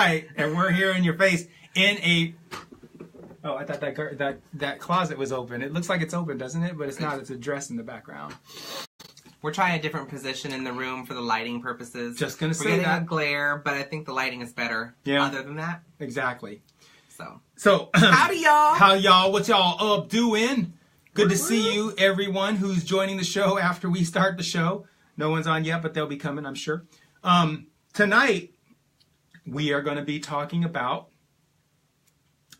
right. And we're here in your face in a... Oh, I thought that closet was open. It looks like it's open, doesn't it? But it's not. It's a dress in the background. We're trying a different position in the room for the lighting purposes. Just going to say We're getting that. a glare, but I think the lighting is better. Yeah. Other than that. Exactly. So howdy, y'all. How y'all? What y'all up doing? Good to see you, everyone who's joining the show after we start the show. No one's on yet, but they'll be coming, I'm sure. Tonight, we are going to be talking about,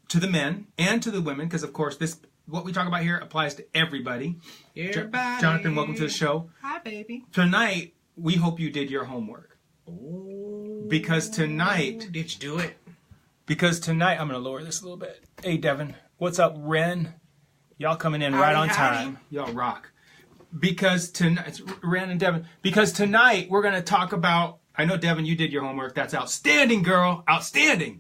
to the men and to the women, because of course what we talk about here applies to everybody. Everybody. Jonathan, welcome to the show. Hi, baby. Tonight, we hope you did your homework. Ooh. Because tonight... Did you do it? Because tonight... I'm going to lower this a little bit. Hey, Devin. What's up, Ren? Y'all coming in right on time. Y'all rock. Because tonight... It's Ren and Devin. Because tonight, we're going to talk about... I know, Devin, you did your homework. That's outstanding, girl. Outstanding.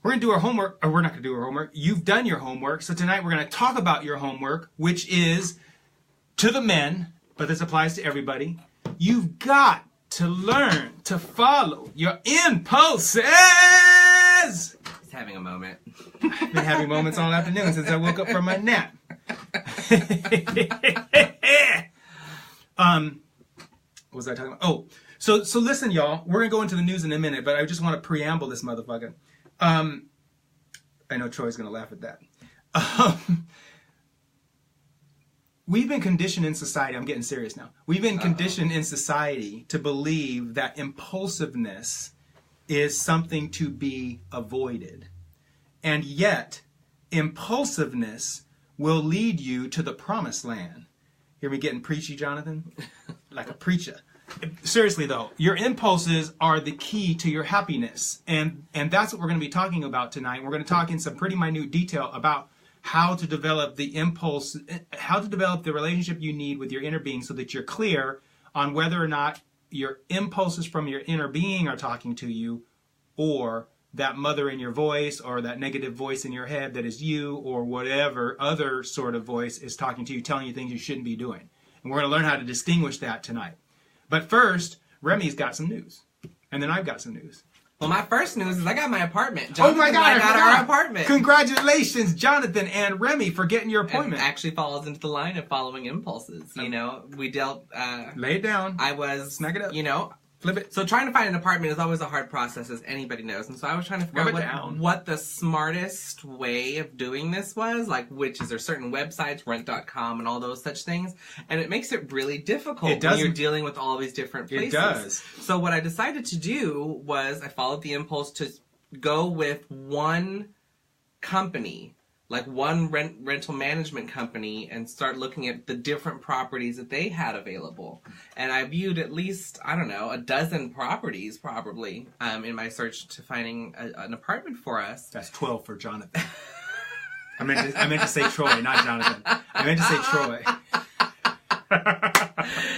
We're going to do our homework. Or we're not going to do our homework. You've done your homework. So tonight, we're going to talk about your homework, which is to the men, but this applies to everybody. You've got to learn to follow your impulses. He's having a moment. I've been having moments all afternoon since I woke up from my nap. What was I talking about? Oh, so listen, y'all. We're going to go into the news in a minute, but I just want to preamble this motherfucker. I know Troy's going to laugh at that. We've been conditioned in society, I'm getting serious now. We've been conditioned in society to believe that impulsiveness is something to be avoided. And yet, impulsiveness will lead you to the promised land. Hear me getting preachy, Jonathan? Like a preacher. Seriously, though, your impulses are the key to your happiness. And that's what we're going to be talking about tonight. We're going to talk in some pretty minute detail about how to develop the impulse, how to develop the relationship you need with your inner being so that you're clear on whether or not your impulses from your inner being are talking to you, or that mother in your voice, or that negative voice in your head that is you, or whatever other sort of voice is talking to you, telling you things you shouldn't be doing. And we're going to learn how to distinguish that tonight. But first, Remy's got some news. And then I've got some news. Well, my first news is I got my apartment. Jonathan, oh my God, I got our apartment. Congratulations, Jonathan and Remy, for getting your appointment. It actually falls into the line of following impulses. You know, we dealt... lay it down. I was... Snag it up. You know... Flip it. So trying to find an apartment is always a hard process, as anybody knows. And so I was trying to figure out what the smartest way of doing this was. Like, which is there certain websites, rent.com and all those such things. And it makes it really difficult when you're dealing with all these different places. It does. So what I decided to do was I followed the impulse to go with one company, like one rental management company, and start looking at the different properties that they had available. And I viewed at least, I don't know, a dozen properties probably in my search to finding an apartment for us. That's 12 for Jonathan. I meant to say Troy, not Jonathan. I meant to say Troy.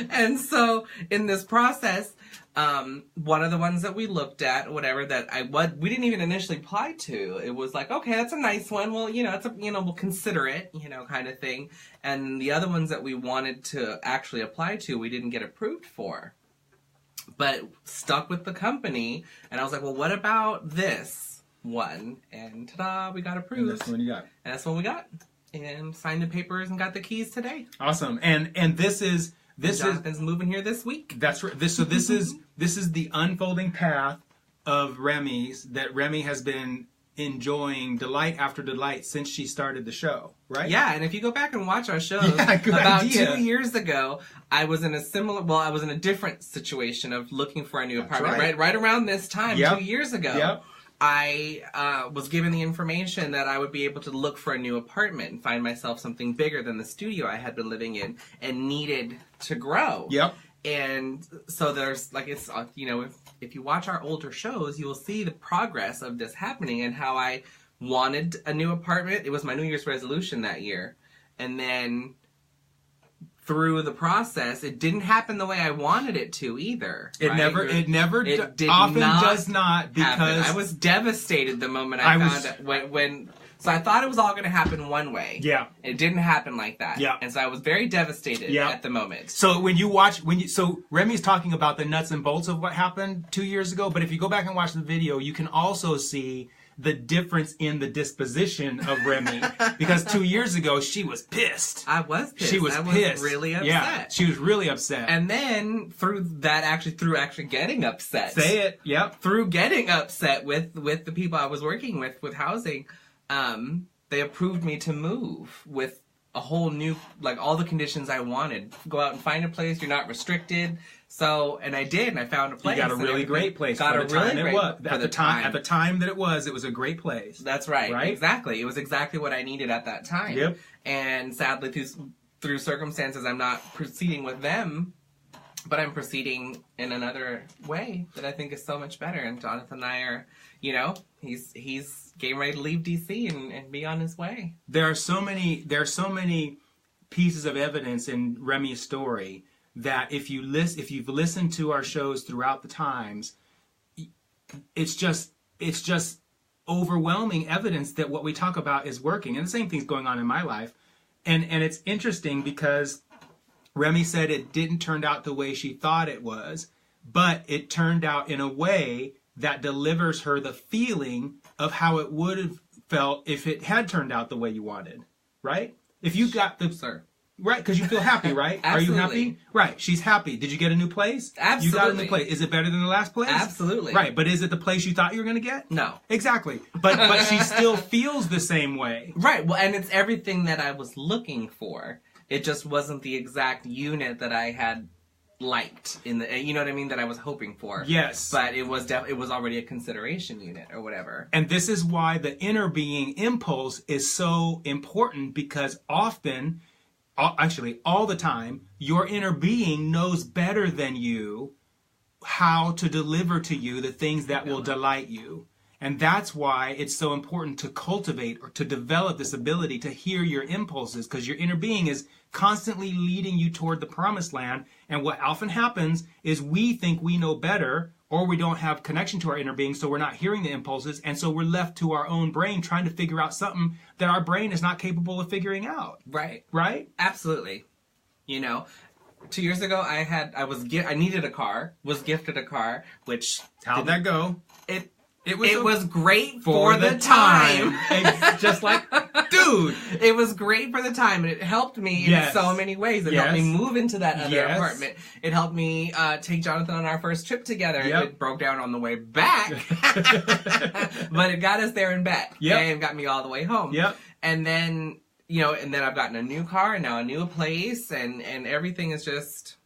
And so in this process, one of the ones that we looked at, whatever, that we didn't even initially apply to. It was like, okay, that's a nice one. Well, you know, we'll consider it, you know, kind of thing. And the other ones that we wanted to actually apply to, we didn't get approved for. But stuck with the company, and I was like, well, what about this one? And ta-da, we got approved. And that's the one you got. And that's what we got. And signed the papers and got the keys today. Awesome. And this is... Jonathan's moving here this week. That's right. This is the unfolding path of Remy's that Remy has been enjoying delight after delight since she started the show, right? Yeah, and if you go back and watch our shows, good about idea. 2 years ago, I was in a different situation of looking for a new apartment. Right around this time, 2 years ago. Yep. I was given the information that I would be able to look for a new apartment and find myself something bigger than the studio I had been living in and needed to grow. Yep. And so there's, like, it's, you know, if you watch our older shows, you will see the progress of this happening and how I wanted a new apartment. It was my New Year's resolution that year. And then through the process, it didn't happen the way I wanted it to either. It never does not because happen. I was devastated the moment I found it when So I thought it was all going to happen one way. Yeah. It didn't happen like that. Yeah. And so I was very devastated at the moment. So so Remy's talking about the nuts and bolts of what happened 2 years ago, but if you go back and watch the video, you can also see the difference in the disposition of Remy. Because 2 years ago, she was pissed. I was pissed. She was pissed. Really upset. Yeah, she was really upset. And then through actually getting upset. Say it. Yep. Through getting upset with the people I was working with housing, they approved me to move with a whole new, like, all the conditions I wanted. Go out and find a place. You're not restricted. So, and I did, and I found a place. You got a really great place. Got for a the time really it great was. for At the time. At the time that it was a great place. That's right. Right? Exactly. It was exactly what I needed at that time. Yep. And sadly, through circumstances, I'm not proceeding with them, but I'm proceeding in another way that I think is so much better. And Jonathan and I are, he's getting ready to leave DC and be on his way. There are so many pieces of evidence in Remy's story that if you've listened to our shows throughout the times, it's just overwhelming evidence that what we talk about is working. And the same thing's going on in my life. And it's interesting because Remy said it didn't turn out the way she thought it was, but it turned out in a way that delivers her the feeling of how it would have felt if it had turned out the way you wanted, right? If you got the... Sir. Right, because you feel happy, right? Are you happy? Right, she's happy. Did you get a new place? Absolutely. You got a new place. Is it better than the last place? Absolutely. Right, but is it the place you thought you were going to get? No. Exactly. But she still feels the same way. Right, well, and it's everything that I was looking for. It just wasn't the exact unit that I had liked in the, you know what I mean, that I was hoping for. Yes. But it was already a consideration unit or whatever. And this is why the inner being impulse is so important, because often, actually all the time, your inner being knows better than you how to deliver to you the things that will delight you. And that's why it's so important to cultivate or to develop this ability to hear your impulses, because your inner being is constantly leading you toward the promised land. And what often happens is we think we know better, or we don't have connection to our inner being, so we're not hearing the impulses, and so we're left to our own brain trying to figure out something that our brain is not capable of figuring out. Right. Right? Absolutely. 2 years ago, I needed a car, was gifted a car, which... How'd that go? It was great for the time. Just like, dude. It was great for the time, and it helped me in so many ways. It helped me move into that other apartment. It helped me take Jonathan on our first trip together. Yep. It broke down on the way back, but it got us there and back. Yep. And got me all the way home. Yep. And then, and then I've gotten a new car, and now a new place, and everything is just...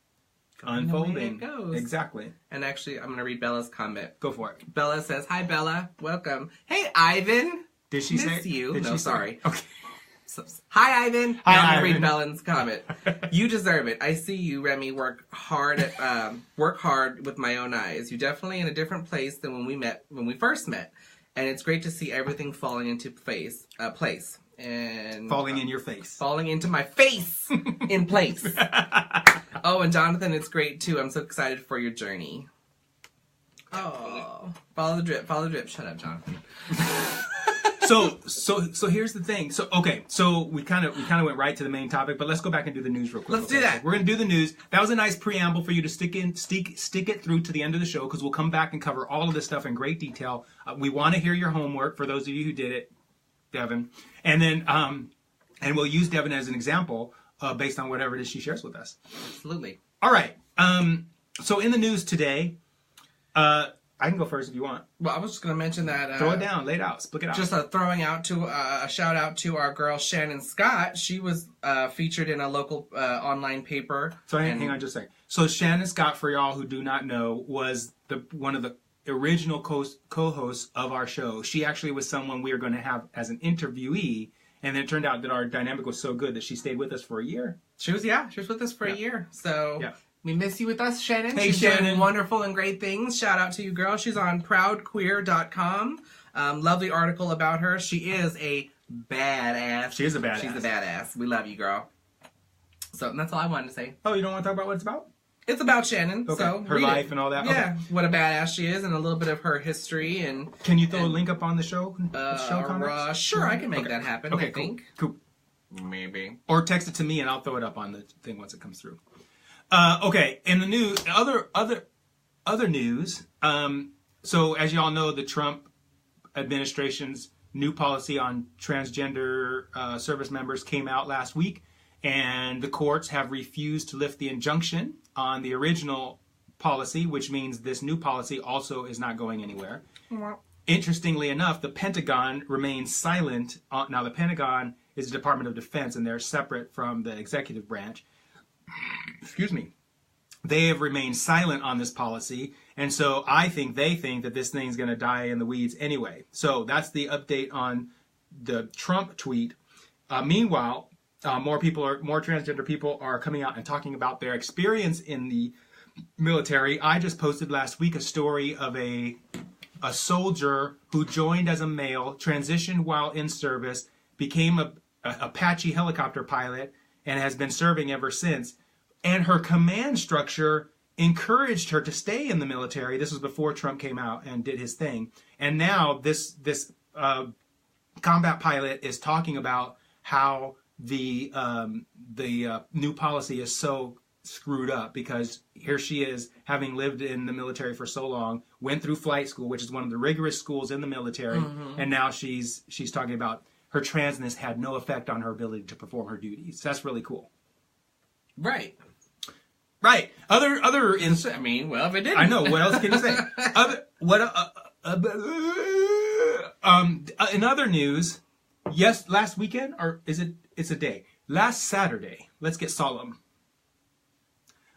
unfolding. It goes. Exactly. And actually, I'm going to read Bella's comment. Go for it. Bella says, "Hi, Bella. Welcome. Hey, Ivan. Did she Miss say you? Did No, she sorry. Say, okay. Hi, Ivan. Hi, now I'm Ivan. going to read Bella's comment. You deserve it. I see you, Remy, work hard with my own eyes. You're definitely in a different place than when we first met. And it's great to see everything falling into place. And Falling in your face. Falling into my face in place. Oh, and Jonathan, it's great too. I'm so excited for your journey. Oh, follow the drip. Follow the drip. Shut up, Jonathan. So here's the thing. So we kind of went right to the main topic, but let's go back and do the news real quick. Let's do that. We're gonna do the news. That was a nice preamble for you to stick it through to the end of the show, because we'll come back and cover all of this stuff in great detail. We want to hear your homework for those of you who did it, Devin, and then and we'll use Devin as an example based on whatever it is she shares with us. Absolutely. All right. So in the news today, I can go first if you want. Well, I was just going to mention that. Throw it down, lay it out, split it out. Just a shout out to our girl Shannon Scott. She was featured in a local online paper. So hang on just a second. So Shannon Scott, for y'all who do not know, was one of the original co-hosts of our show. She actually was someone we were going to have as an interviewee, and then it turned out that our dynamic was so good that she stayed with us for a year. She was with us for a year. So we miss you with us, Shannon. Hey, She's Shannon. doing wonderful and great things. Shout out to you, girl. She's on proudqueer.com. Lovely article about her. She is a badass. She is a badass. She's a badass. We love you, girl. So that's all I wanted to say. Oh, you don't want to talk about what it's about? It's about Shannon. Okay. So Her read life it. and all that? Yeah, Okay. what a badass she is, and a little bit of her history. And Can you throw a link up on the show? Comments? sure, I can make that happen. Okay, I think. Cool. Maybe. Or text it to me and I'll throw it up on the thing once it comes through. Okay, in the news, other news. So as you all know, the Trump administration's new policy on transgender service members came out last week, and the courts have refused to lift the injunction on the original policy, which means this new policy also is not going anywhere. Interestingly enough, the Pentagon remains silent. Now, the Pentagon is the Department of Defense, and they're separate from the executive branch. Excuse me. They have remained silent on this policy, and so they think that this thing's going to die in the weeds anyway. So that's the update on the Trump tweet. Meanwhile, more transgender people are coming out and talking about their experience in the military. I just posted last week a story of a soldier who joined as a male, transitioned while in service, became a Apache helicopter pilot, and has been serving ever since. And her command structure encouraged her to stay in the military. This was before Trump came out and did his thing. And now this combat pilot is talking about how the new policy is so screwed up, because here she is, having lived in the military for so long, went through flight school, which is one of the rigorous schools in the military, and now she's talking about her transness had no effect on her ability to perform her duties. That's really cool. Right. Other I mean, well, if it didn't. I know. What else can you say? In other news, yes, last weekend, or it's a day. Last Saturday, let's get solemn.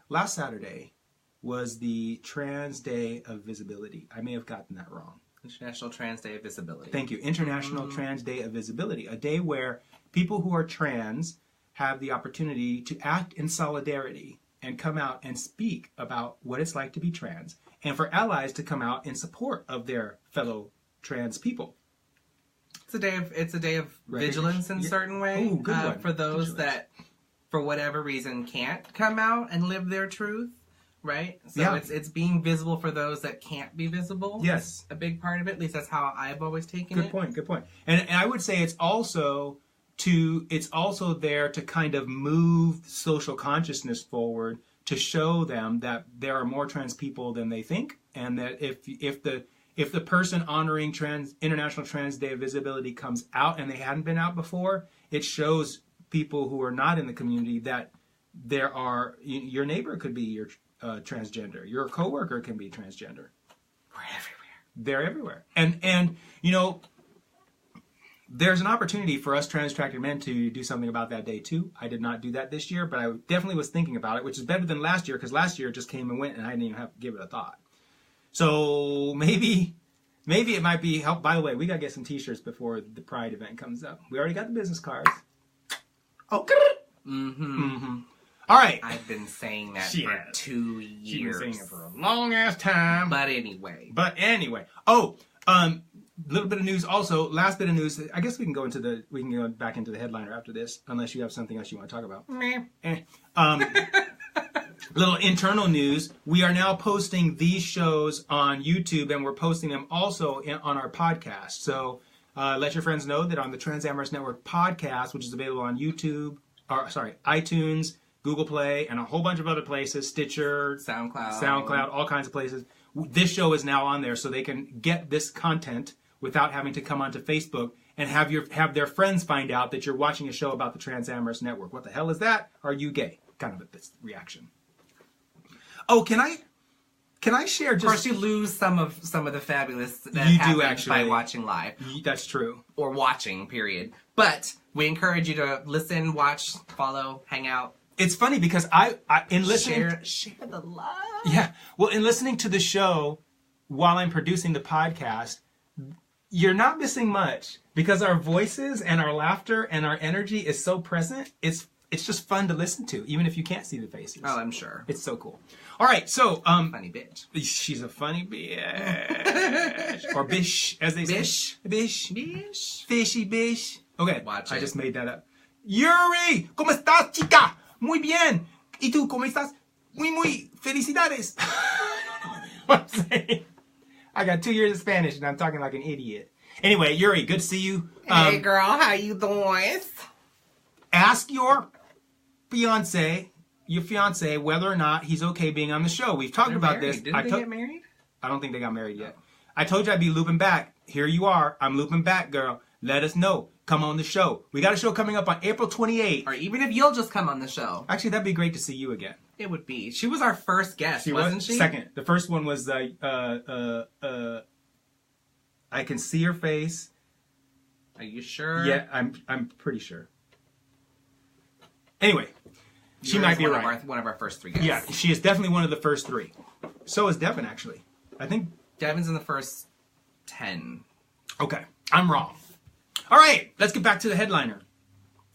Last Saturday was the Trans Day of Visibility. I may have gotten that wrong. International Trans Day of Visibility. Thank you. International Trans Day of Visibility. A day where people who are trans have the opportunity to act in solidarity and come out and speak about what it's like to be trans, and for allies to come out in support of their fellow trans people. It's a day of vigilance in a certain way. Ooh, good one. For those that, for whatever reason, can't come out and live their truth, right? So it's being visible for those that can't be visible. Yes. A big part of it. At least that's how I've always taken Good it. Good point. And I would say it's also there to kind of move social consciousness forward, to show them that there are more trans people than they think, and that if the person honoring International Trans Day of Visibility comes out and they hadn't been out before, it shows people who are not in the community that your neighbor could be transgender, your coworker can be transgender. They're everywhere. And there's an opportunity for us trans-attracted men to do something about that day too. I did not do that this year, but I definitely was thinking about it, which is better than last year, because last year it just came and went and I didn't even have to give it a thought. So maybe it might be help. By the way, we got to get some t-shirts before the Pride event comes up. We already got the business cards. Oh, all right. I've been saying that for 2 years. She's been saying it for a long ass time. But anyway. Oh, little bit of news also. Last bit of news. I guess we can go back into the headliner after this, unless you have something else you want to talk about. Little internal news. We are now posting these shows on YouTube, and we're posting them also on our podcast. So let your friends know that on the Trans Amorous Network podcast, which is available on iTunes, Google Play, and a whole bunch of other places, Stitcher, SoundCloud, all kinds of places. This show is now on there, so they can get this content without having to come onto Facebook and have their friends find out that you're watching a show about the Trans Amorous Network. What the hell is that? Are you gay? Kind of a reaction. Oh, can I share? Just... Of course, you lose some of the fabulous that you happens do actually by watching live. That's true. Or watching, period. But we encourage you to listen, watch, follow, hang out. It's funny because in listening share the love. Yeah. Well, in listening to the show while I'm producing the podcast, you're not missing much, because our voices and our laughter and our energy is so present. It's just fun to listen to, even if you can't see the faces. Oh, I'm sure. It's so cool. All right, so funny bitch. She's a funny bitch, or bish, as they say. Bish, fishy bish. Okay, watch I just made that up. Yuri, ¿cómo estás, chica? Muy bien. ¿Y tú cómo estás? muy felicidades. What I'm saying. I got 2 years of Spanish and I'm talking like an idiot. Anyway, Yuri, good to see you. Hey, girl, how you doing? Ask your fiance whether or not he's okay being on the show. We've talked about this. Didn't they get married? I don't think they got married yet. I told you I'd be looping back. Here you are. I'm looping back, girl. Let us know. Come on the show. We got a show coming up on April 28th. Or even if you'll just come on the show. Actually, that'd be great to see you again. It would be. She was our first guest, wasn't she? Second. The first one was I can see her face. Are you sure? Yeah, I'm pretty sure. Anyway, she might be right. One of our first 3 guests. Yeah, she is definitely one of the first 3. So is Devin, actually. I think Devin's in the first 10. Okay, I'm wrong. All right, let's get back to the headliner.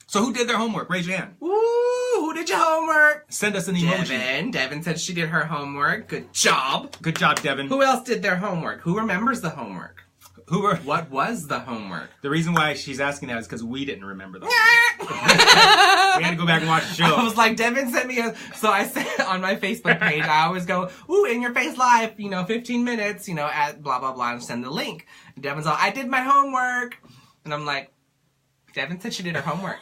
So who did their homework? Raise your hand. Ooh, who did your homework? Send us an emoji. Devin said she did her homework. Good job. Good job, Devin. Who else did their homework? Who remembers the homework? What was the homework? The reason why she's asking that is because we didn't remember the homework. We had to go back and watch the show. I was like, Devin sent me so I said on my Facebook page, I always go, ooh, In Your Face Live, 15 minutes, at blah, blah, blah, and send the link. And Devin's all, I did my homework. And I'm like, Devin said she did her homework.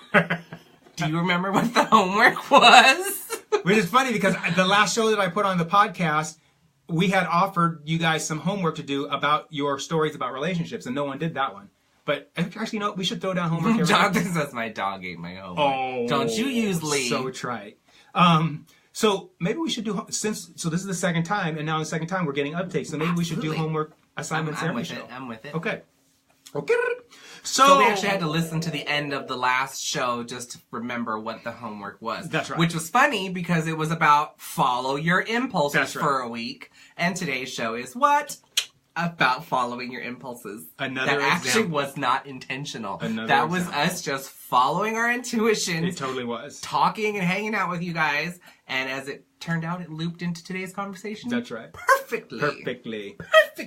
Do you remember what the homework was? Which is funny because the last show that I put on the podcast, we had offered you guys some homework to do about your stories about relationships, and no one did that one. But actually, we should throw down homework. Jonathan says my dog ate my homework. Oh, don't you use Lee? So trite. So maybe we should do so this is the second time, and now the second time we're getting uptakes. So maybe we should do homework assignments every show. I'm with it. Okay. So we actually had to listen to the end of the last show just to remember what the homework was. That's right. Which was funny because it was about follow your impulses for a week. And today's show is what? About following your impulses. Another that actually example. Was not intentional. That was us just following our intuition. It totally was. Talking and hanging out with you guys. And as it turned out, it looped into today's conversation. That's right. Perfectly.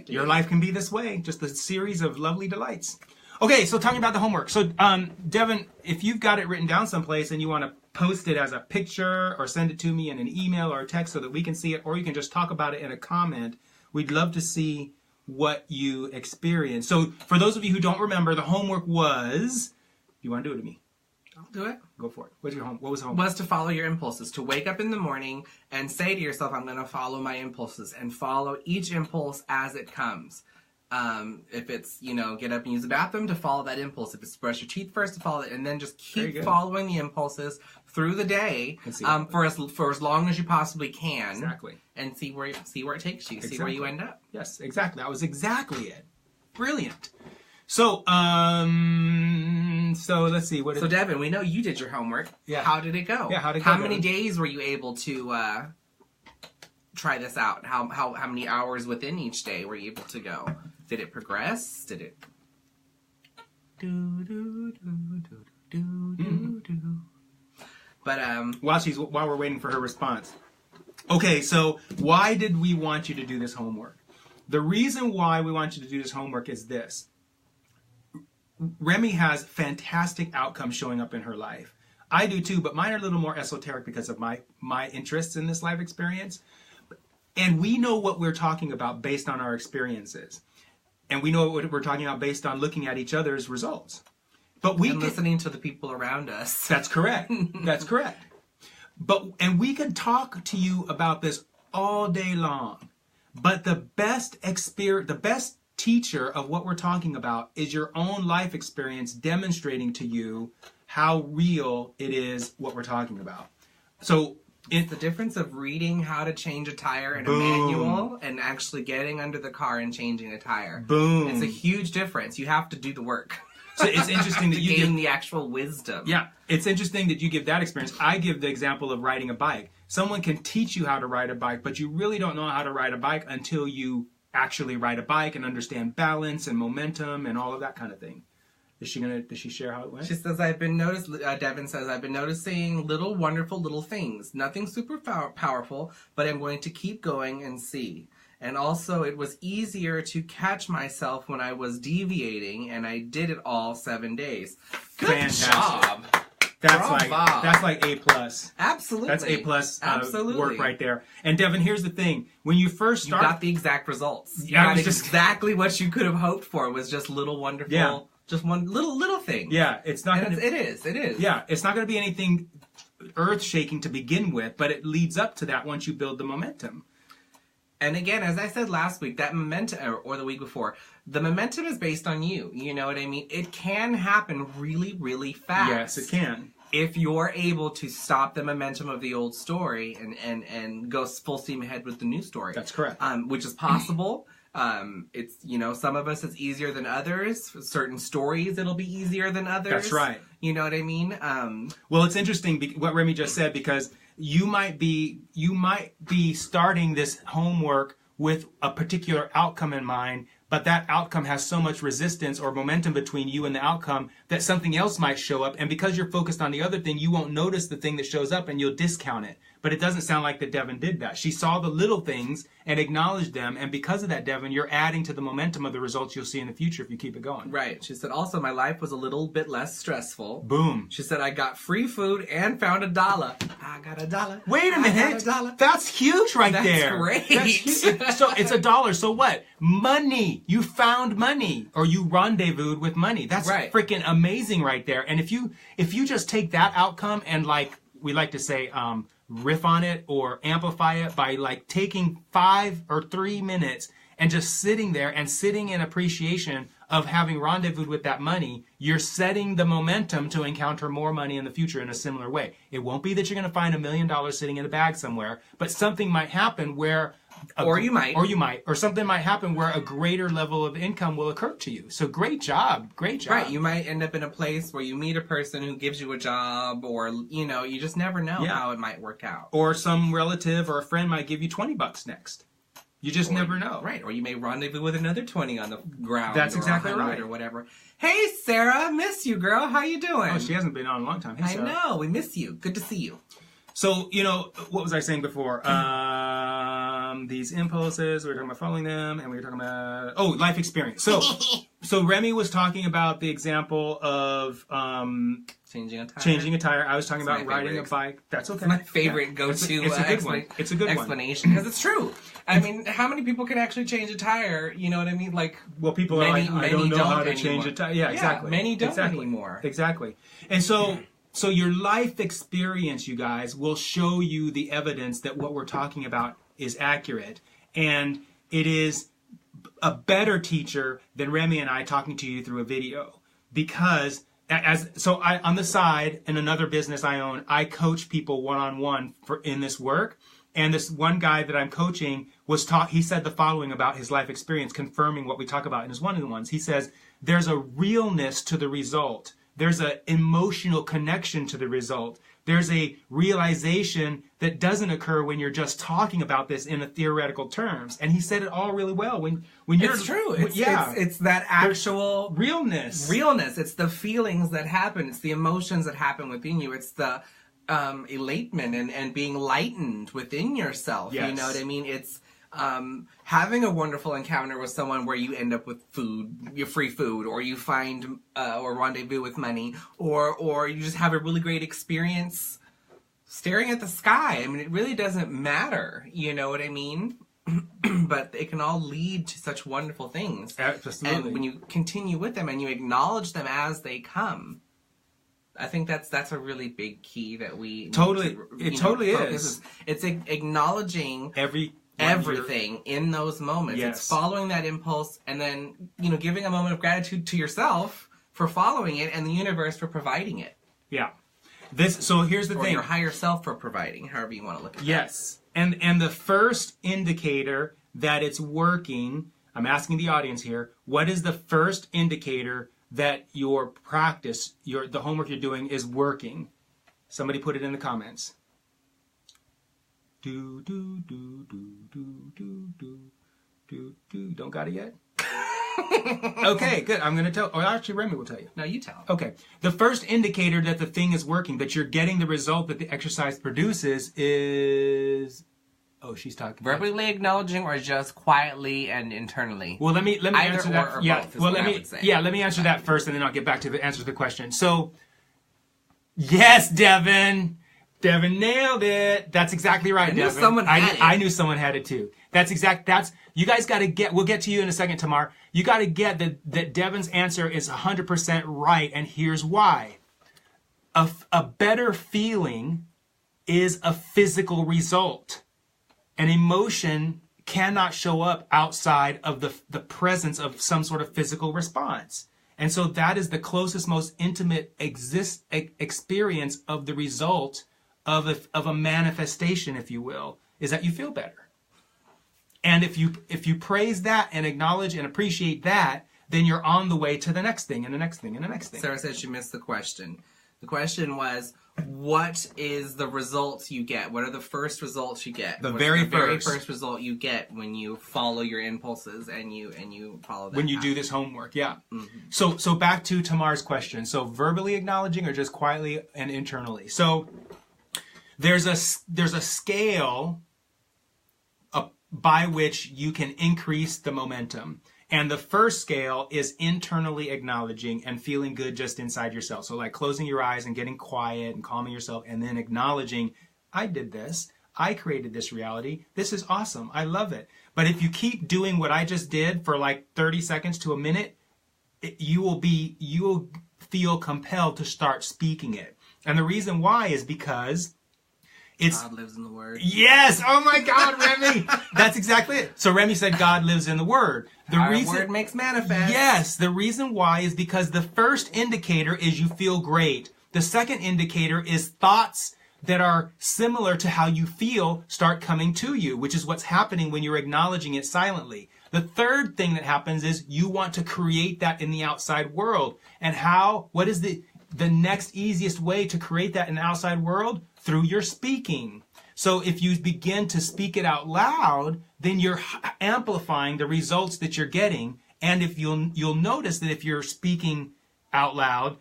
Your life can be this way. Just a series of lovely delights. Okay, so talking about the homework. So, Devin, if you've got it written down someplace and you want to post it as a picture or send it to me in an email or a text so that we can see it, or you can just talk about it in a comment, we'd love to see what you experienced. So, for those of you who don't remember, the homework was... You want to do it to me? I'll do it. Go for it. What was the homework? Was to follow your impulses. To wake up in the morning and say to yourself, I'm going to follow my impulses and follow each impulse as it comes. If it's, get up and use the bathroom, to follow that impulse. If it's brush your teeth first, to follow it. And then just keep following the impulses through the day for as long as you possibly can. Exactly. And see where it takes you. See where you end up. Yes, exactly. That was exactly it. Brilliant. So, let's see. So, Devin, we know you did your homework. Yeah. How did it go? Yeah, how did it go? How many days were you able to try this out? How many hours within each day were you able to go? Did it progress? Did it... But, while we're waiting for her response. Okay, so why did we want you to do this homework? The reason why we want you to do this homework is this. Remy has fantastic outcomes showing up in her life. I do too, but mine are a little more esoteric because of my interests in this life experience. And we know what we're talking about based on our experiences. And we know what we're talking about based on looking at each other's results. But listening to the people around us. That's correct. That's correct. And we could talk to you about this all day long. But the best teacher of what we're talking about is your own life experience demonstrating to you how real it is what we're talking about. So it's the difference of reading how to change a tire in a manual and actually getting under the car and changing a tire. Boom. It's a huge difference. You have to do the work. So it's interesting that you gain the actual wisdom. Yeah, it's interesting that you give that experience. I give the example of riding a bike. Someone can teach you how to ride a bike, but you really don't know how to ride a bike until you actually ride a bike and understand balance and momentum and all of that kind of thing. Does she share how it went? She says, Devin says, I've been noticing little wonderful little things. Nothing super powerful, but I'm going to keep going and see. And also, it was easier to catch myself when I was deviating, and I did it all 7 days. Good job. that's like A plus. Absolutely. That's A plus Absolutely. work right there. And Devin, here's the thing: when you first You start, got the exact results. You Yeah, got it was just- exactly what you could have hoped for. Was just little wonderful, Yeah. just one little thing. yeah, it's not And going to. it is. Yeah, it's not going to be anything earth-shaking to begin with, but it leads up to that once you build the momentum. And again, as I said last week, that momentum, or the week before, the momentum is based on you. You know what I mean? It can happen really, really fast. Yes, it can. If you're able to stop the momentum of the old story and go full steam ahead with the new story. That's correct. Which is possible. It's, some of us it's easier than others. For certain stories it'll be easier than others. That's right. You know what I mean? Well, it's interesting what Remy just said, because you might be starting this homework with a particular outcome in mind, but that outcome has so much resistance or momentum between you and the outcome that something else might show up, and because you're focused on the other thing, you won't notice the thing that shows up and you'll discount it. But it doesn't sound like that Devin did that. She saw the little things and acknowledged them, and because of that, Devin, you're adding to the momentum of the results you'll see in the future if you keep it going. Right. She said, also, my life was a little bit less stressful. Boom. She said, I got free food and found $1. I got $1. Wait a I minute. got $1. That's huge right That's there. great. That's huge. So it's $1. So what? Money. You found money, or you rendezvoused with money. That's Right. freaking amazing right there. And if you just take that outcome and, like we like to say, riff on it or amplify it by like taking 5 or 3 minutes and just sitting there and sitting in appreciation of having rendezvoused with that money, you're setting the momentum to encounter more money in the future in a similar way. It won't be that you're going to find $1 million sitting in a bag somewhere, but something might happen where... Or something might happen where a greater level of income will occur to you. So great job. Right, you might end up in a place where you meet a person who gives you a job, or, you just never know how it might work out. Or some relative or a friend might give you $20 next. You just never know. Right, or you may rendezvous with another 20 on the ground. That's exactly or 100 right. Or whatever. Hey, Sarah, miss you, girl. How you doing? Oh, she hasn't been on in a long time. Hey, I Sarah. know, we miss you. Good to see you. So, what was I saying before? These impulses, we were talking about following them, and we were talking about, life experience. So Remy was talking about the example of changing a tire. I was talking about riding a bike. That's okay. It's my favorite go-to it's a good one. It's a good explanation, because it's true. I mean, how many people can actually change a tire? You know what I mean? Like, well, people are like, I don't know how to change a tire. Yeah, exactly. Many don't anymore. Exactly. And so your life experience, you guys, will show you the evidence that what we're talking about is accurate. And it is a better teacher than Remy and I talking to you through a video. Because on the side, in another business I own, I coach people one-on-one in this work. And this one guy that I'm coaching he said the following about his life experience, confirming what we talk about in his one-on-ones. He says, there's a realness to the result. There's an emotional connection to the result. There's a realization that doesn't occur when you're just talking about this in a theoretical terms. And he said it all really well. When you're, it's true. It's that actual realness. It's the feelings that happen. It's the emotions that happen within you. It's the elatement and being lightened within yourself. Yes. You know what I mean? It's having a wonderful encounter with someone where you end up with your free food, or you find or rendezvous with money, or you just have a really great experience staring at the sky. I mean, it really doesn't matter. You know what I mean? But it can all lead to such wonderful things. Absolutely. And when you continue with them and you acknowledge them as they come, I think that's a really big key that we totally is. It's acknowledging everything in those moments. Yes. It's following that impulse, and then giving a moment of gratitude to yourself for following it, and the universe for providing it. Yeah. So here's the or thing. Your higher self for providing, however you want to look at it. Yes. And the first indicator that it's working, I'm asking the audience here, what is the first indicator that your practice, the homework you're doing is working? Somebody put it in the comments. Do. Don't got it yet? Okay, good. I'm going to tell. Or actually, Remy will tell you. No, you tell. Okay. The first indicator that the thing is working, that you're getting the result that the exercise produces is... Oh, she's talking. Verbally acknowledging, or just quietly and internally? Well, let me answer that. Or Yeah. both is Well, what I would say. let me answer that first, and then I'll get back to the answer to the question. So, Yes, Devin. Devin nailed it. That's exactly right, I knew Devin. someone had it. I knew someone had it too. That's you guys got to get, we'll get to you in a second, Tamar. You got to get that Devin's answer is 100% right, and here's why. A better feeling is a physical result. An emotion cannot show up outside of the presence of some sort of physical response. And so that is the closest, most intimate experience of the result of a manifestation, if you will, is that you feel better. And if you praise that and acknowledge and appreciate that, then you're on the way to the next thing and the next thing and the next thing. Sarah said she missed the question. The question was, what is the results you get? What are the first results you get? The What's very first result you get when you follow your impulses and you follow that when you path. do this homework, yeah. Mm-hmm. So back to Tamar's question. So verbally acknowledging or just quietly and internally. So there's a scale by which you can increase the momentum. And the first scale is internally acknowledging and feeling good just inside yourself. So like closing your eyes and getting quiet and calming yourself and then acknowledging, I did this. I created this reality. This is awesome. I love it. But if you keep doing what I just did for like 30 seconds to a minute, you will feel compelled to start speaking it. And the reason why is because God lives in the Word. Yes! Oh my God, Remy! That's exactly it. So Remy said God lives in the Word. Our Word makes manifest. Yes, the reason why is because the first indicator is you feel great. The second indicator is thoughts that are similar to how you feel start coming to you, which is what's happening when you're acknowledging it silently. The third thing that happens is you want to create that in the outside world. And what is the next easiest way to create that in the outside world? Through your speaking. So if you begin to speak it out loud, then you're amplifying the results that you're getting. And if you'll notice that if you're speaking out loud,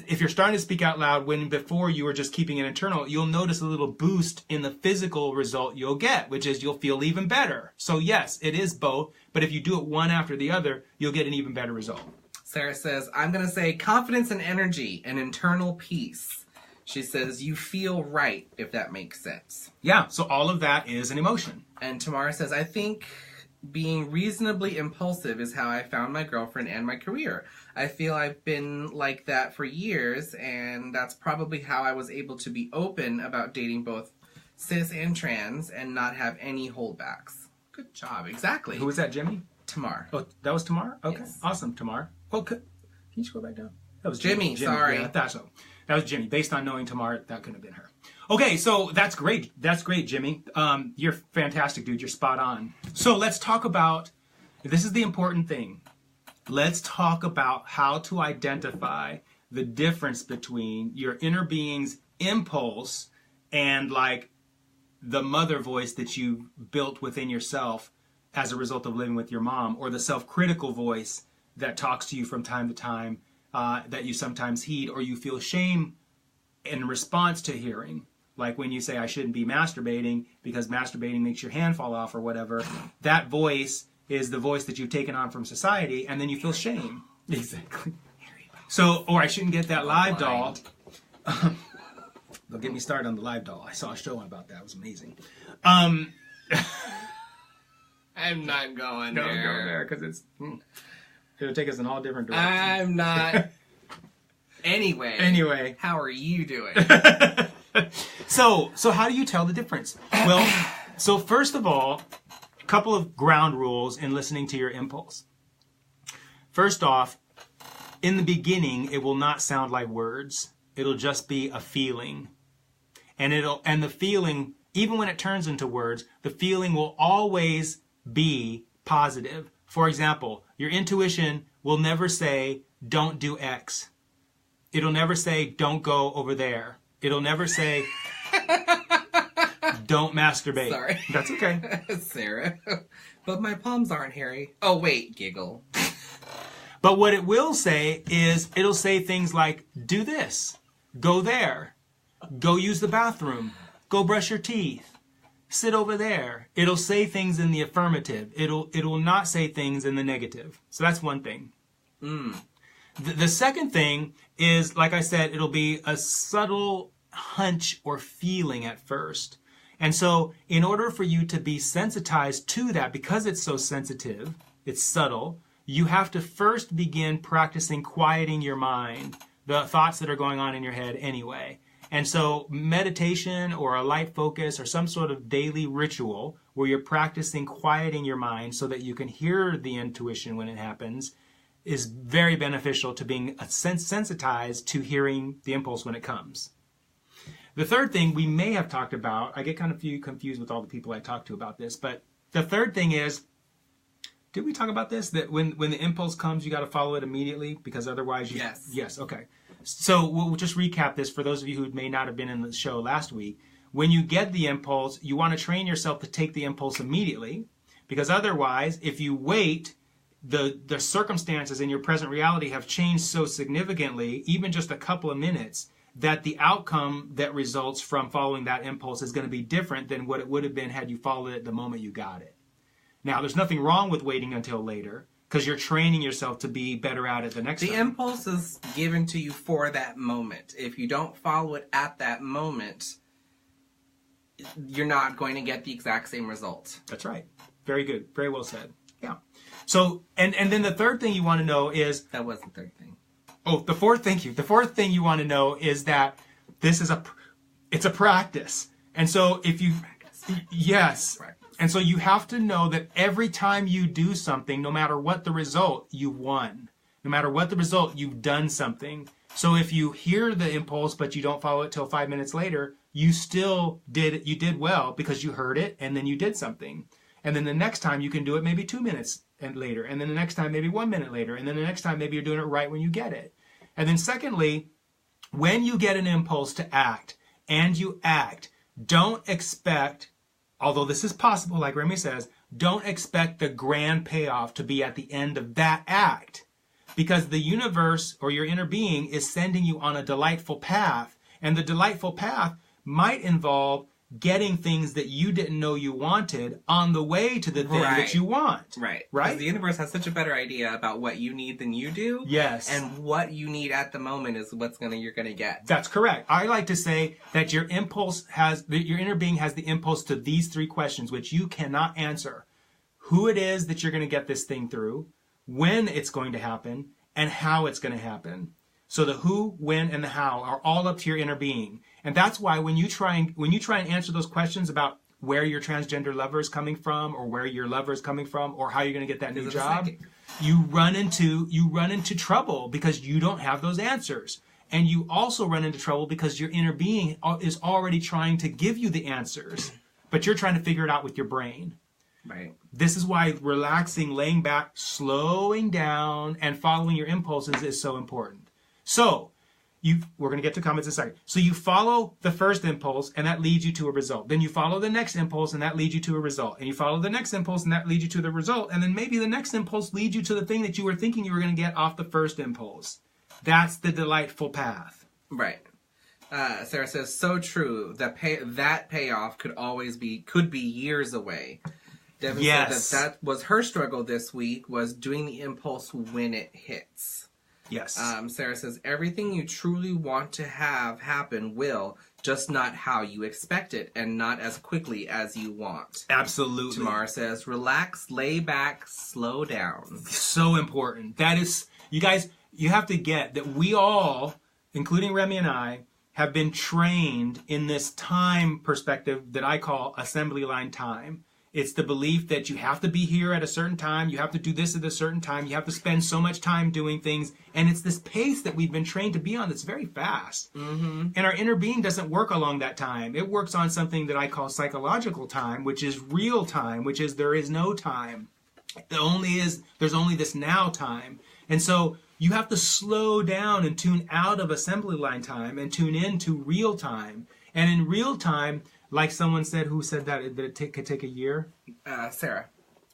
if you're starting to speak out loud when before you were just keeping it internal, you'll notice a little boost in the physical result you'll get, which is you'll feel even better. So yes, it is both, but if you do it one after the other, you'll get an even better result. Sarah says, I'm going to say confidence and energy and internal peace. She says, you feel right, if that makes sense. Yeah, so all of that is an emotion. And Tamara says, I think being reasonably impulsive is how I found my girlfriend and my career. I feel I've been like that for years, and that's probably how I was able to be open about dating both cis and trans and not have any holdbacks. Good job, exactly. Who was that, Jimmy? Tamar. Oh, that was Tamar? Okay, yes. Awesome, Tamar. Well, can you scroll back down? That was Jimmy. Sorry. Yeah, I thought so. That was Jimmy. Based on knowing Tamar, that couldn't have been her. Okay, so that's great. That's great, Jimmy. You're fantastic, dude. You're spot on. So let's talk about, this is the important thing. Let's talk about how to identify the difference between your inner being's impulse and like the mother voice that you built within yourself as a result of living with your mom, or the self-critical voice that talks to you from time to time that you sometimes heed, or you feel shame in response to hearing. Like when you say, I shouldn't be masturbating because masturbating makes your hand fall off or whatever. That voice is the voice that you've taken on from society, and then you feel shame. Exactly. So, or I shouldn't get that live doll. They'll get me started on the live doll. I saw a show about that. It was amazing. I'm not going there. Don't go there because it'll take us in all different directions. I'm not. Anyway. How are you doing? So how do you tell the difference? Well, so first of all, a couple of ground rules in listening to your impulse. First off, in the beginning, it will not sound like words. It'll just be a feeling. And the feeling, even when it turns into words, the feeling will always be positive. For example, your intuition will never say, don't do X. It'll never say, don't go over there. It'll never say, don't masturbate. Sorry. That's okay. Sarah. But my palms aren't hairy. Oh, wait, giggle. But what it will say is, it'll say things like, do this, go there, go use the bathroom, go brush your teeth, sit over there. It'll say things in the affirmative. It'll not say things in the negative. So that's one thing. The second thing is, like I said, it'll be a subtle hunch or feeling at first. And so in order for you to be sensitized to that, because it's so sensitive, it's subtle, you have to first begin practicing quieting your mind, the thoughts that are going on in your head anyway. And so meditation or a light focus or some sort of daily ritual where you're practicing quieting your mind so that you can hear the intuition when it happens is very beneficial to being sensitized to hearing the impulse when it comes. The third thing we may have talked about, I get kind of confused with all the people I talk to about this, but the third thing is, did we talk about this? That when the impulse comes, you got to follow it immediately because otherwise you... Yes. Yes, okay. So we'll just recap this for those of you who may not have been in the show last week. When you get the impulse, you want to train yourself to take the impulse immediately, because otherwise, if you wait, the circumstances in your present reality have changed so significantly, even just a couple of minutes, that the outcome that results from following that impulse is going to be different than what it would have been had you followed it the moment you got it. Now, there's nothing wrong with waiting until later, because you're training yourself to be better at it the next time. The impulse is given to you for that moment. If you don't follow it at that moment, you're not going to get the exact same result. That's right. Very good. Very well said. Yeah. So, and then the third thing you want to know is... That was the third thing. Oh, thank you. The fourth thing you want to know is that this is it's a practice. And so if you... Yes. Practice. And so you have to know that every time you do something, no matter what the result, you've won. No matter what the result, you've done something. So if you hear the impulse, but you don't follow it till 5 minutes later, you did well because you heard it and then you did something. And then the next time you can do it maybe 2 minutes later. And then the next time maybe 1 minute later. And then the next time maybe you're doing it right when you get it. And then secondly, when you get an impulse to act and you act, don't expect... Although this is possible, like Remy says, don't expect the grand payoff to be at the end of that act. Because the universe or your inner being is sending you on a delightful path. And the delightful path might involve getting things that you didn't know you wanted on the way to the thing that you want. Right. Right? Because the universe has such a better idea about what you need than you do. Yes. And what you need at the moment is you're gonna get. That's correct. I like to say that your inner being has the impulse to these three questions, which you cannot answer. Who it is that you're going to get this thing through, when it's going to happen, and how it's going to happen. So the who, when, and the how are all up to your inner being. And that's why when you try and answer those questions about where your transgender lover is coming from, or where your lover is coming from, or how you're going to get that new job, you run into trouble because you don't have those answers. And you also run into trouble because your inner being is already trying to give you the answers, but you're trying to figure it out with your brain. Right. This is why relaxing, laying back, slowing down, and following your impulses is so important. So, we're going to get to comments in a second. So you follow the first impulse, and that leads you to a result. Then you follow the next impulse, and that leads you to a result. And you follow the next impulse, and that leads you to the result. And then maybe the next impulse leads you to the thing that you were thinking you were going to get off the first impulse. That's the delightful path. Right. Sarah says, so true. That payoff could be years away. Devin said that was her struggle this week, was doing the impulse when it hits. Yes. Sarah says, everything you truly want to have happen will, just not how you expect it, and not as quickly as you want. Absolutely. Tamara says, relax, lay back, slow down. So important. That is, you guys, you have to get that we all, including Remy and I, have been trained in this time perspective that I call assembly line time. It's the belief that you have to be here at a certain time, you have to do this at a certain time, you have to spend so much time doing things, and it's this pace that we've been trained to be on that's very fast. Mm-hmm. And our inner being doesn't work along that time. It works on something that I call psychological time, which is real time, which is there is no time. There's only this now time. And so you have to slow down and tune out of assembly line time and tune into real time. And in real time, like someone said, who said that it could take a year? Sarah.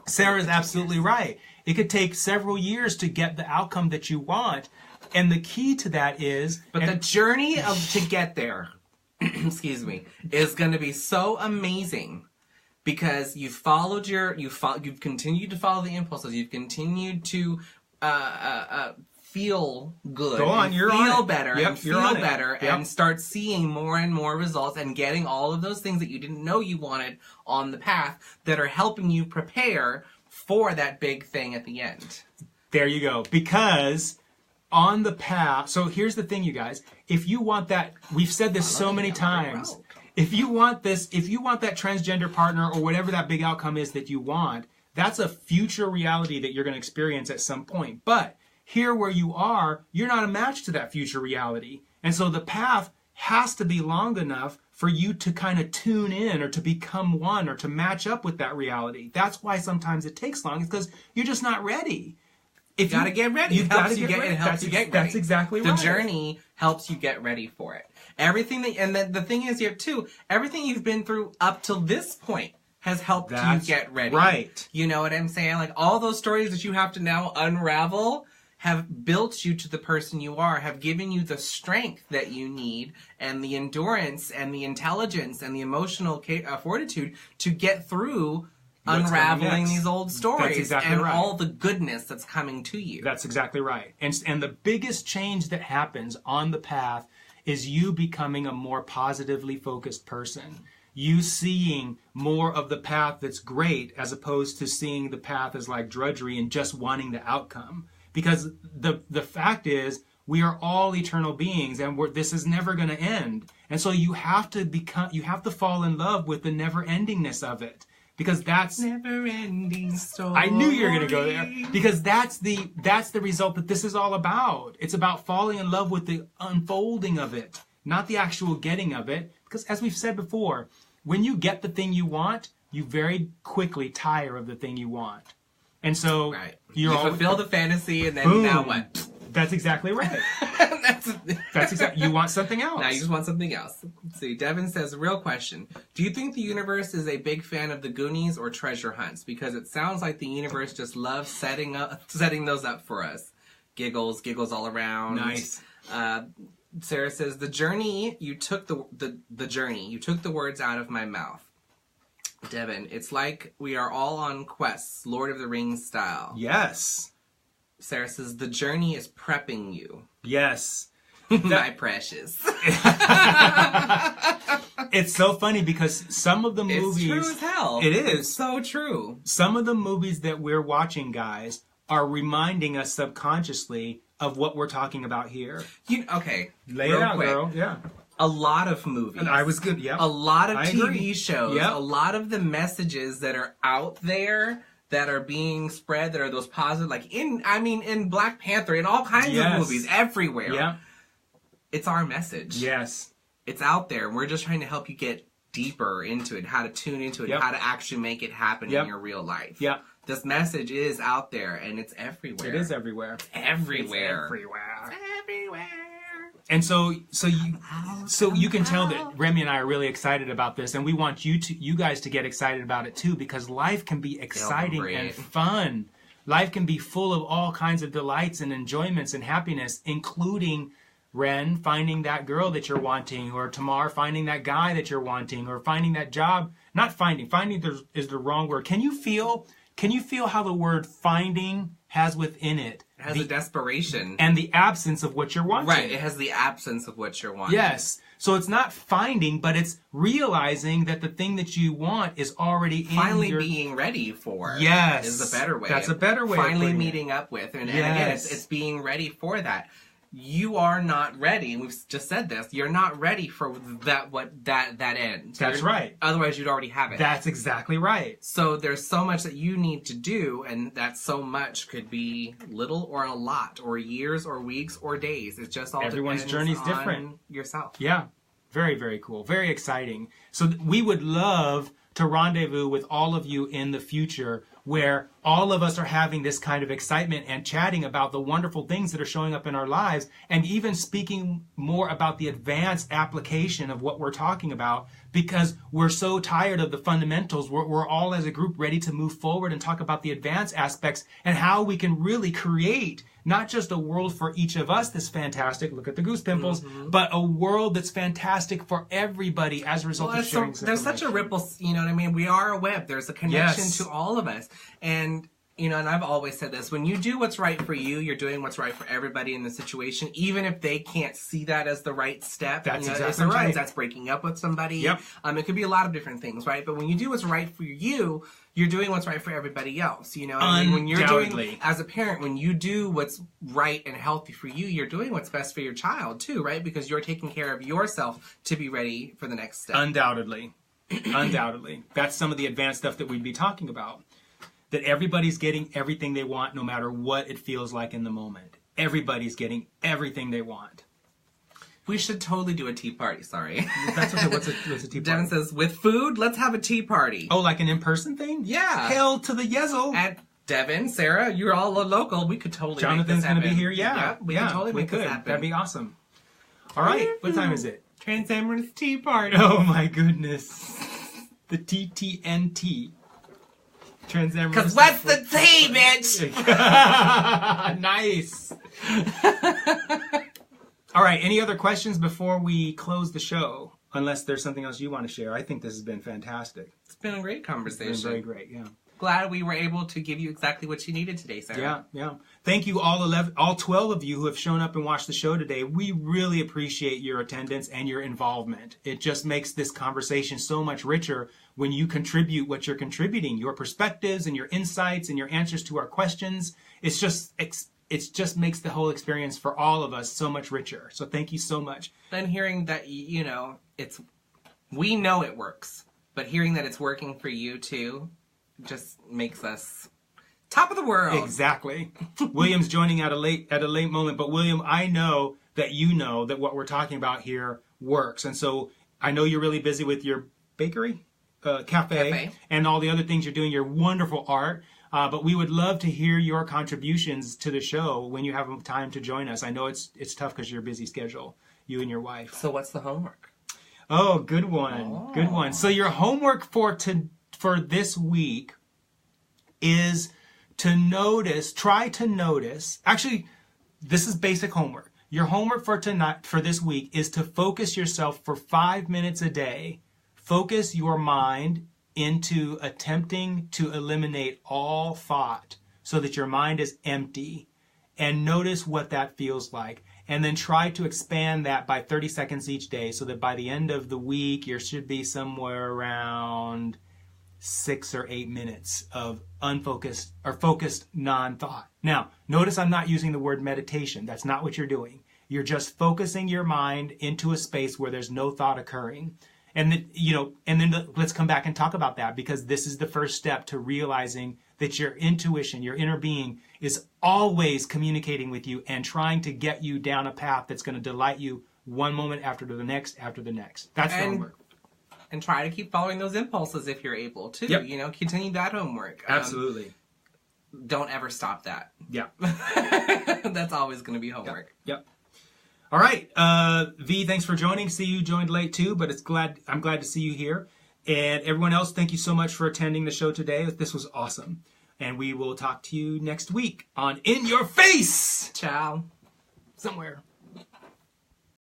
Sarah's absolutely right. It could take several years to get the outcome that you want. And the key to that is... But the journey to get there, excuse me, is going to be so amazing. Because you've continued to follow the impulses. You've continued to feel good, Go on, and you're on feel it. better, Yep, and you're feel on it. better, Yep. and start seeing more and more results and getting all of those things that you didn't know you wanted on the path that are helping you prepare for that big thing at the end. There you go. Because on the path, so here's the thing, you guys. If you want that, we've said this so many times. If you want that transgender partner or whatever that big outcome is that you want, that's a future reality that you're going to experience at some point. But here where you are, you're not a match to that future reality. And so the path has to be long enough for you to kind of tune in or to become one or to match up with that reality. That's why sometimes it takes long. It's because you're just not ready. If you got to get ready. You've got to get ready. It helps you get ready. That's exactly right. The journey helps you get ready for it. Everything that, and the thing is here too, everything you've been through up till this point has helped you get ready. Right. You know what I'm saying? Like all those stories that you have to now unravel have built you to the person you are, have given you the strength that you need and the endurance and the intelligence and the emotional fortitude to get through unraveling these old stories. That's exactly and right. all the goodness that's coming to you. That's exactly right. And the biggest change that happens on the path is you becoming a more positively focused person. You seeing more of the path that's great as opposed to seeing the path as like drudgery and just wanting the outcome. Because the fact is, we are all eternal beings, and this is never going to end. And so you have to fall in love with the never-endingness of it. Because that's never-ending story. I knew you were going to go there. Because that's the result that this is all about. It's about falling in love with the unfolding of it, not the actual getting of it. Because as we've said before, when you get the thing you want, you very quickly tire of the thing you want. And so you fulfill the fantasy, and then boom. Now what? That's exactly right. That's exactly. You want something else. Now you just want something else. Let's see, Devin says, real question. Do you think the universe is a big fan of the Goonies or treasure hunts? Because it sounds like the universe just loves setting those up for us. Giggles all around. Nice. Sarah says, the journey, you took the journey. You took the words out of my mouth. Devin, it's like we are all on quests, Lord of the Rings style. Yes. Sarah says, the journey is prepping you. Yes. My precious. It's so funny because some of the movies... It's true as hell. It is. It's so true. Some of the movies that we're watching, guys, are reminding us subconsciously of what we're talking about here. Okay. Lay it out, girl. Yeah. A lot of movies. And I was good, yeah. A lot of TV agree. shows. Yep. A lot of the messages that are out there that are being spread, that are those positive, like in Black Panther, in all kinds of movies, everywhere. Yeah. It's our message. Yes. It's out there. We're just trying to help you get deeper into it, how to tune into it, how to actually make it happen in your real life. Yeah. This message is out there, and it's everywhere. It is everywhere. Everywhere. It's everywhere. It's everywhere. And so you can tell that Remy and I are really excited about this, and we want you guys to get excited about it too, because life can be exciting and fun. Life can be full of all kinds of delights and enjoyments and happiness, including Ren finding that girl that you're wanting, or Tamar finding that guy that you're wanting, or finding that job. Not finding. Finding is the wrong word. Can you feel how the word finding has within it? It has a desperation. And the absence of what you're wanting. Right, it has the absence of what you're wanting. Yes. So it's not finding, but it's realizing that the thing that you want is already finally being ready for. Yes. Is a better way. That's a better way. Finally meeting up with. And again, it's being ready for that. You are not ready. We've just said this. You're not ready for that end. That's right. Otherwise, you'd already have it. That's exactly right. So there's so much that you need to do, and that so much could be little or a lot, or years or weeks or days. It's just all everyone's journey is different. Yourself. Yeah. Very, very cool. Very exciting. So we would love to rendezvous with all of you in the future, where all of us are having this kind of excitement and chatting about the wonderful things that are showing up in our lives, and even speaking more about the advanced application of what we're talking about, because we're so tired of the fundamentals. We're all as a group ready to move forward and talk about the advanced aspects and how we can really create not just a world for each of us that's fantastic, look at the goose pimples, but a world that's fantastic for everybody as a result of sharing. There's such a ripple, you know what I mean? We are a web. There's a connection to all of us. And, You know, and I've always said this, when you do what's right for you, you're doing what's right for everybody in the situation, even if they can't see that as the right step. That's exactly sometimes right. That's breaking up with somebody. Yep. It could be a lot of different things, right? But when you do what's right for you, you're doing what's right for everybody else. You know, when you're doing, as a parent, when you do what's right and healthy for you, you're doing what's best for your child too, right? Because you're taking care of yourself to be ready for the next step. Undoubtedly. Undoubtedly. That's some of the advanced stuff that we'd be talking about. That everybody's getting everything they want no matter what it feels like in the moment. Everybody's getting everything they want. We should totally do a tea party, sorry. That's okay. What's a tea party? Devin says, with food, let's have a tea party. Oh, like an in-person thing? Yeah. Hell to the yezel. And Devin, Sarah, you're all local. We could totally Jonathan's going to be here? Yeah. We could totally make this happen. That'd be awesome. All right. What time is it? Transamorous Tea Party. Oh, my goodness. The TTNT. Because what's the tea, bitch? Nice. All right. Any other questions before we close the show? Unless there's something else you want to share. I think this has been fantastic. It's been a great conversation. It's been very great, yeah. Glad we were able to give you exactly what you needed today, Sarah. Yeah. Thank you all 12 of you who have shown up and watched the show today. We really appreciate your attendance and your involvement. It just makes this conversation so much richer when you contribute what you're contributing, your perspectives and your insights and your answers to our questions. It just makes the whole experience for all of us so much richer. So thank you so much. And hearing that, we know it works, but hearing that it's working for you too, just makes us top of the world. Exactly. William's joining at a late moment, but William, I know that you know that what we're talking about here works, and so I know you're really busy with your bakery, cafe, and all the other things you're doing. Your wonderful art, but we would love to hear your contributions to the show when you have time to join us. I know it's tough because your busy schedule, you and your wife. So what's the homework? Oh, good one. Good one. So your homework for this week is to try to notice, actually, this is basic homework. Your homework for this week is to focus yourself for 5 minutes a day. Focus your mind into attempting to eliminate all thought so that your mind is empty, and notice what that feels like. And then try to expand that by 30 seconds each day so that by the end of the week, you should be somewhere around 6 or 8 minutes of unfocused or focused non-thought. Now, notice I'm not using the word meditation. That's not what you're doing. You're just focusing your mind into a space where there's no thought occurring. And then let's come back and talk about that, because this is the first step to realizing that your intuition, your inner being, is always communicating with you and trying to get you down a path that's going to delight you one moment after the next after the next. That's the homework. And try to keep following those impulses if you're able to. Yep. Continue that homework. Absolutely. Don't ever stop that. Yeah. That's always going to be homework. Yep. All right. V, thanks for joining. See, you joined late too, but I'm glad to see you here. And everyone else, thank you so much for attending the show today. This was awesome. And we will talk to you next week on In Your Face. Ciao. Somewhere.